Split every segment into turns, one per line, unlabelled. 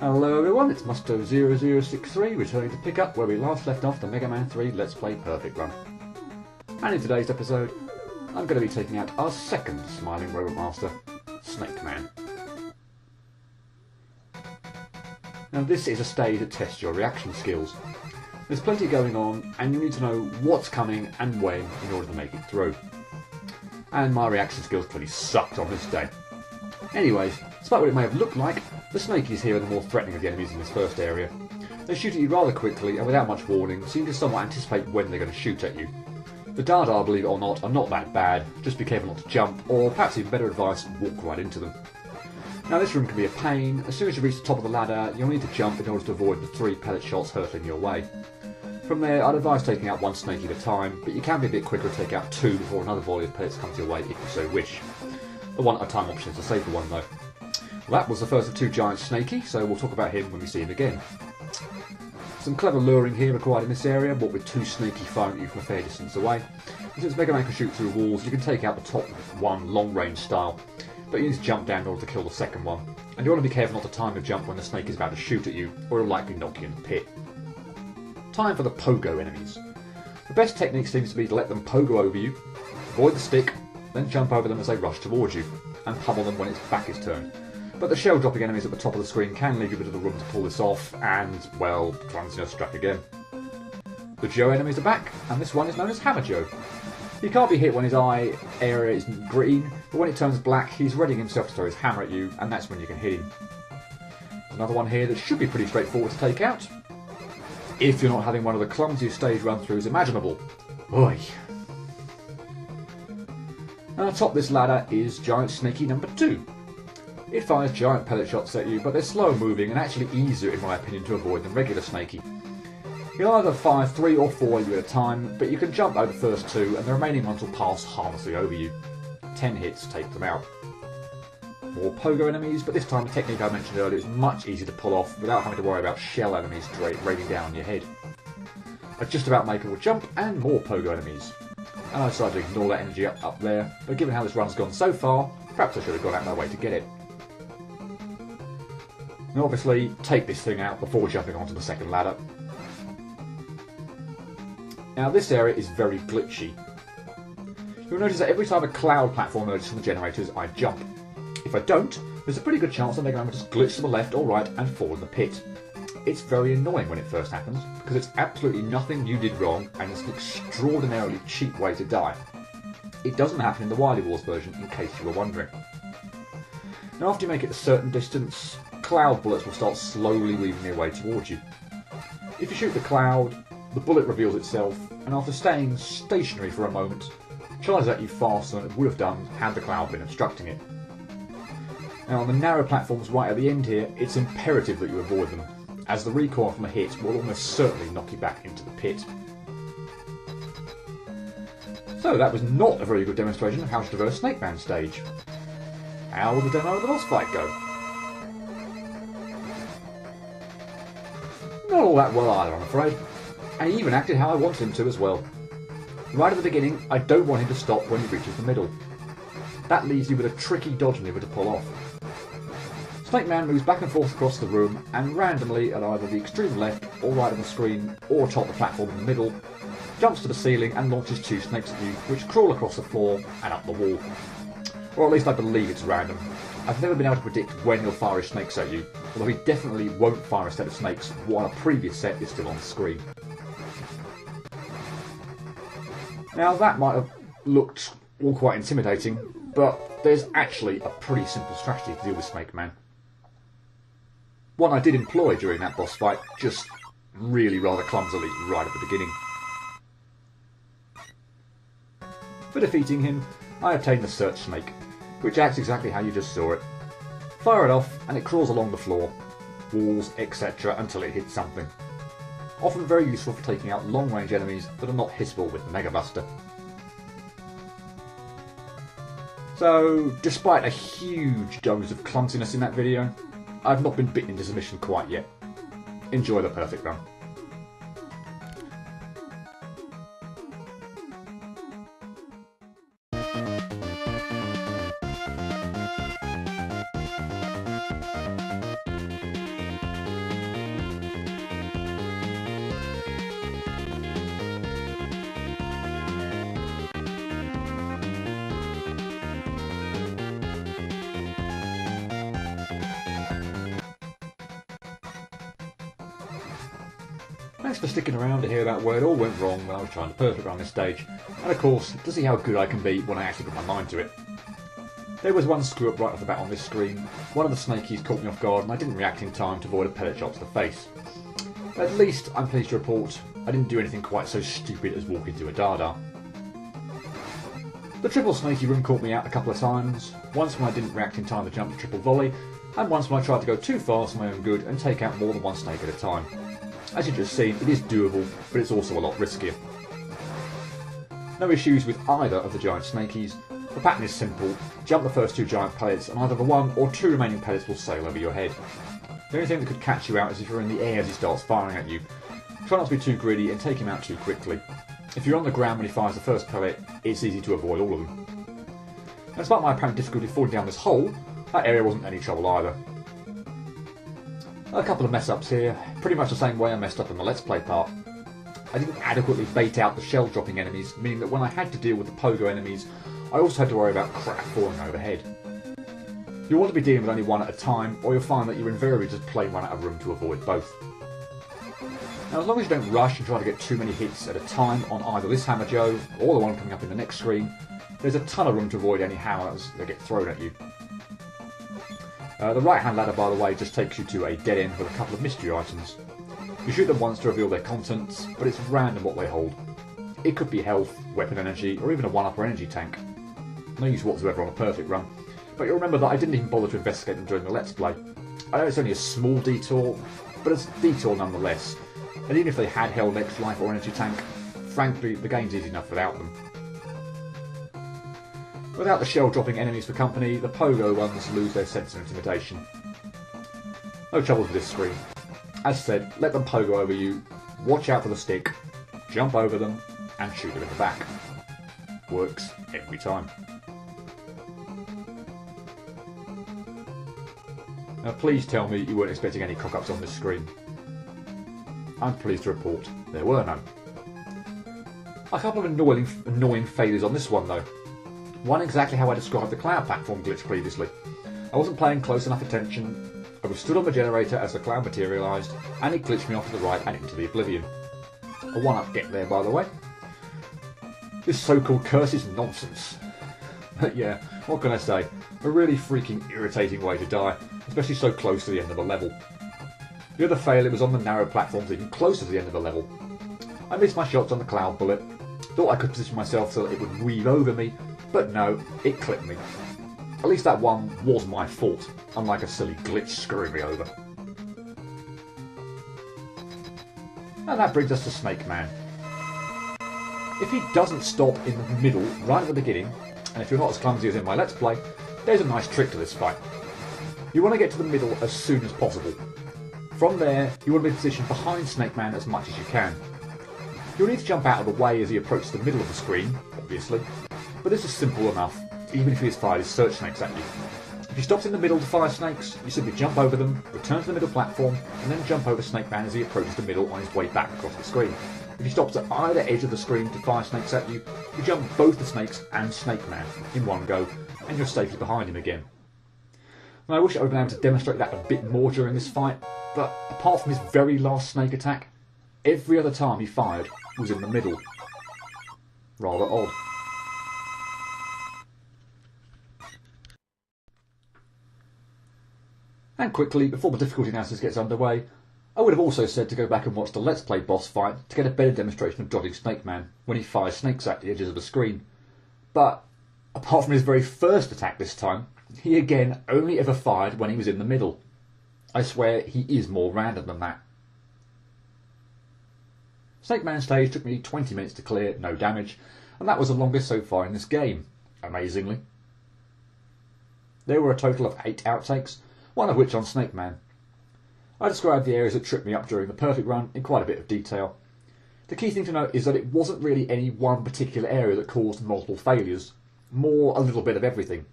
Hello everyone, it's Musto0063 returning to pick up where we last left off the Mega Man 3 Let's Play Perfect Run. And in today's episode, I'm going to be taking out our second Smiling Robot Master, Snake Man. Now this is a stage that tests your reaction skills. There's plenty going on and you need to know what's coming and when in order to make it through. And my reaction skills clearly sucked on this day. Anyways, despite what it may have looked like, the Snakies here are the more threatening of the enemies in this first area. They shoot at you rather quickly and without much warning, so you can somewhat anticipate when they're going to shoot at you. The Dada, believe it or not, are not that bad, just be careful not to jump, or perhaps even better advice, walk right into them. Now this room can be a pain. As soon as you reach the top of the ladder, you'll need to jump in order to avoid the 3 pellet shots hurtling your way. From there, I'd advise taking out 1 Snaky at a time, but you can be a bit quicker to take out 2 before another volley of pellets comes your way if you so wish. The 1 at a time option is the safer one though. Well, that was the first of 2 giant Snaky, so we'll talk about him when we see him again. Some clever luring here required in this area, but with 2 Snaky firing at you from a fair distance away. And since Mega Man can shoot through walls, you can take out the top one long range style, but you need to jump down in order to kill the second one. And you want to be careful not to time your jump when the Snake is about to shoot at you, or it'll likely knock you in the pit. Time for the pogo enemies. The best technique seems to be to let them pogo over you, avoid the stick, then jump over them as they rush towards you, and pummel them when its back is turned. But the shell dropping enemies at the top of the screen can leave you a bit of the room to pull this off, and, well, clumsiness struck again. The Joe enemies are back, and this one is known as Hammer Joe. He can't be hit when his eye area is green, but when it turns black, he's readying himself to throw his hammer at you, and that's when you can hit him. There's another one here that should be pretty straightforward to take out, if you're not having one of the clumsiest stage run-throughs imaginable. Oi! And atop this ladder is Giant Snaky number 2. It fires giant pellet shots at you, but they're slower moving and actually easier in my opinion to avoid than regular Snaky. He'll either fire 3 or 4 at you at a time, but you can jump over the first 2 and the remaining ones will pass harmlessly over you. 10 hits take them out. More pogo enemies, but this time the technique I mentioned earlier is much easier to pull off without having to worry about shell enemies raining down on your head. I just about make a jump and more pogo enemies. And I decided to ignore that energy up there, but given how this run's gone so far, perhaps I should have gone out of my way to get it. And obviously, take this thing out before jumping onto the second ladder. Now this area is very glitchy. You'll notice that every time a cloud platform emerges from the generators, I jump. If I don't, there's a pretty good chance the Mega Man will just glitch to the left or right and fall in the pit. It's very annoying when it first happens, because it's absolutely nothing you did wrong and it's an extraordinarily cheap way to die. It doesn't happen in the Wily Wars version, in case you were wondering. Now after you make it a certain distance, cloud bullets will start slowly weaving their way towards you. If you shoot the cloud, the bullet reveals itself, and after staying stationary for a moment, charges at you faster than it would have done had the cloud been obstructing it. Now on the narrow platforms right at the end here, it's imperative that you avoid them, as the recoil from a hit will almost certainly knock you back into the pit. So that was not a very good demonstration of how to traverse Snake Man stage. How will the demo of the boss fight go? Not all that well either, I'm afraid. And he even acted how I wanted him to as well. Right at the beginning, I don't want him to stop when he reaches the middle. That leaves you with a tricky dodge maneuver to pull off. Snake Man moves back and forth across the room, and randomly at either the extreme left or right of the screen, or atop the platform in the middle, jumps to the ceiling and launches 2 snakes at you, which crawl across the floor and up the wall. Or at least I believe it's random. I've never been able to predict when he'll fire his snakes at you, although he definitely won't fire a set of snakes while a previous set is still on the screen. Now that might have looked all quite intimidating, but there's actually a pretty simple strategy to deal with Snake Man. One I did employ during that boss fight, just really rather clumsily right at the beginning. For defeating him, I obtained the Search Snake, which acts exactly how you just saw it. Fire it off and it crawls along the floor, walls, etc. until it hits something. Often very useful for taking out long-range enemies that are not hittable with the Mega Buster. So, despite a huge dose of clumsiness in that video, I've not been bitten into submission quite yet. Enjoy the perfect run. Thanks for sticking around to hear about where it all went wrong when I was trying to perfect run this stage, and of course to see how good I can be when I actually put my mind to it. There was one screw up right off the bat on this screen. One of the snakies caught me off guard and I didn't react in time to avoid a pellet shot to the face. At least I'm pleased to report I didn't do anything quite so stupid as walk into a Dada. The triple snaky room caught me out a couple of times, once when I didn't react in time to jump the triple volley, and once when I tried to go too fast for my own good and take out more than one snake at a time. As you've just seen, it is doable, but it's also a lot riskier. No issues with either of the giant snakies. The pattern is simple: jump the first two giant pellets and either the one or two remaining pellets will sail over your head. The only thing that could catch you out is if you're in the air as he starts firing at you. Try not to be too greedy and take him out too quickly. If you're on the ground when he fires the first pellet, it's easy to avoid all of them. And despite my apparent difficulty falling down this hole, that area wasn't any trouble either. A couple of mess ups here, pretty much the same way I messed up in the Let's Play part. I didn't adequately bait out the shell dropping enemies, meaning that when I had to deal with the pogo enemies, I also had to worry about crap falling overhead. You'll want to be dealing with only one at a time, or you'll find that you're invariably just plain run out of room to avoid both. Now, as long as you don't rush and try to get too many hits at a time on either this Hammer Joe or the one coming up in the next screen, there's a ton of room to avoid any hammers that get thrown at you. The right hand ladder, by the way, just takes you to a dead end with a couple of mystery items. You shoot them once to reveal their contents, but it's random what they hold. It could be health, weapon energy, or even a 1-upper energy tank. No use whatsoever on a perfect run, but you'll remember that I didn't even bother to investigate them during the Let's Play. I know it's only a small detour, but it's a detour nonetheless, and even if they had held extra life or energy tank, frankly the game's easy enough without them. Without the shell dropping enemies for company, the pogo ones lose their sense of intimidation. No troubles with this screen. As said, let them pogo over you, watch out for the stick, jump over them, and shoot them in the back. Works every time. Now please tell me you weren't expecting any cock-ups on this screen. I'm pleased to report there were none. A couple of annoying failures on this one though. One exactly how I described the cloud platform glitch previously. I wasn't paying close enough attention, I was stood on the generator as the cloud materialised, and it glitched me off to the right and into the oblivion. A 1-up get there, by the way. This so-called curse is nonsense. But yeah, what can I say? A really freaking irritating way to die, especially so close to the end of a level. The other fail, it was on the narrow platforms even closer to the end of the level. I missed my shots on the cloud bullet, thought I could position myself so that it would weave over me, but no, it clipped me. At least that one was my fault, unlike a silly glitch screwing me over. And that brings us to Snake Man. If he doesn't stop in the middle right at the beginning, and if you're not as clumsy as in my Let's Play, there's a nice trick to this fight. You want to get to the middle as soon as possible. From there, you want to be positioned behind Snake Man as much as you can. You'll need to jump out of the way as he approaches the middle of the screen, obviously, but this is simple enough, even if he has fired his search snakes at you. If he stops in the middle to fire snakes, you simply jump over them, return to the middle platform, and then jump over Snake Man as he approaches the middle on his way back across the screen. If he stops at either edge of the screen to fire snakes at you, you jump both the snakes and Snake Man in one go, and you're safely behind him again. Now, I wish I would have been able to demonstrate that a bit more during this fight, but apart from his very last snake attack, every other time he fired was in the middle. Rather odd. And quickly, before the difficulty analysis gets underway, I would have also said to go back and watch the Let's Play boss fight to get a better demonstration of dodging Snake Man when he fires snakes at the edges of the screen. But, apart from his very first attack this time, he again only ever fired when he was in the middle. I swear he is more random than that. Snake Man stage took me 20 minutes to clear, no damage, and that was the longest so far in this game, amazingly. There were a total of 8 outtakes, one of which on Snake Man. I described the areas that tripped me up during the perfect run in quite a bit of detail. The key thing to note is that it wasn't really any one particular area that caused multiple failures, more a little bit of everything.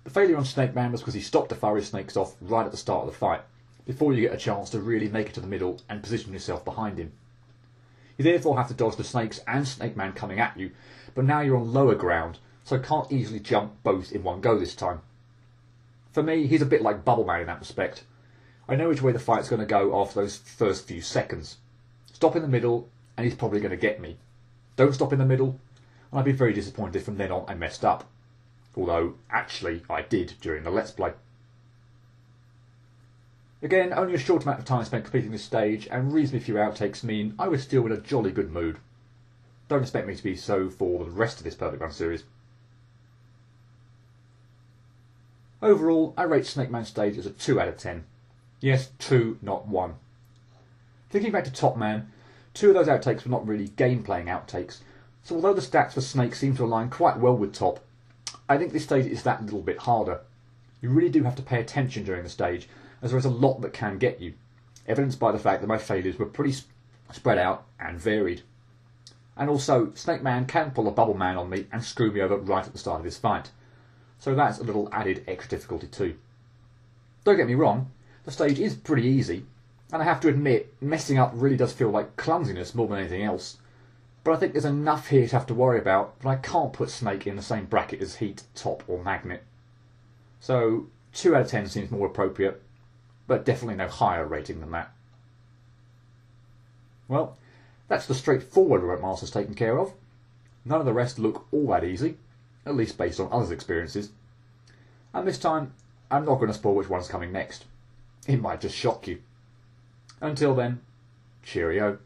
The failure on Snake Man was because he stopped to fire his snakes off right at the start of the fight, before you get a chance to really make it to the middle and position yourself behind him. You therefore have to dodge the snakes and Snake Man coming at you, but now you're on lower ground, so can't easily jump both in one go this time. For me, he's a bit like Bubble Man in that respect. I know which way the fight's going to go after those first few seconds. Stop in the middle and he's probably going to get me. Don't stop in the middle and I'd be very disappointed if from then on I messed up. Although, actually, I did during the Let's Play. Again, only a short amount of time spent completing this stage and reasonably few outtakes mean I was still in a jolly good mood. Don't expect me to be so for the rest of this Perfect Run series. Overall, I rate Snake Man stage as a 2 out of 10. Yes, 2, not 1. Thinking back to Top Man, 2 of those outtakes were not really game-playing outtakes, so although the stats for Snake seem to align quite well with Top, I think this stage is that little bit harder. You really do have to pay attention during the stage, as there is a lot that can get you, evidenced by the fact that my failures were pretty spread out and varied. And also, Snake Man can pull a Bubble Man on me and screw me over right at the start of this fight, so that's a little added extra difficulty too. Don't get me wrong, the stage is pretty easy, and I have to admit, messing up really does feel like clumsiness more than anything else. But I think there's enough here to have to worry about that I can't put Snake in the same bracket as Heat, Top or Magnet. So 2 out of 10 seems more appropriate, but definitely no higher rating than that. Well, that's the straightforward Remote Masters taken care of. None of the rest look all that easy, at least based on others' experiences. And this time, I'm not going to spoil which one's coming next. It might just shock you. Until then, cheerio.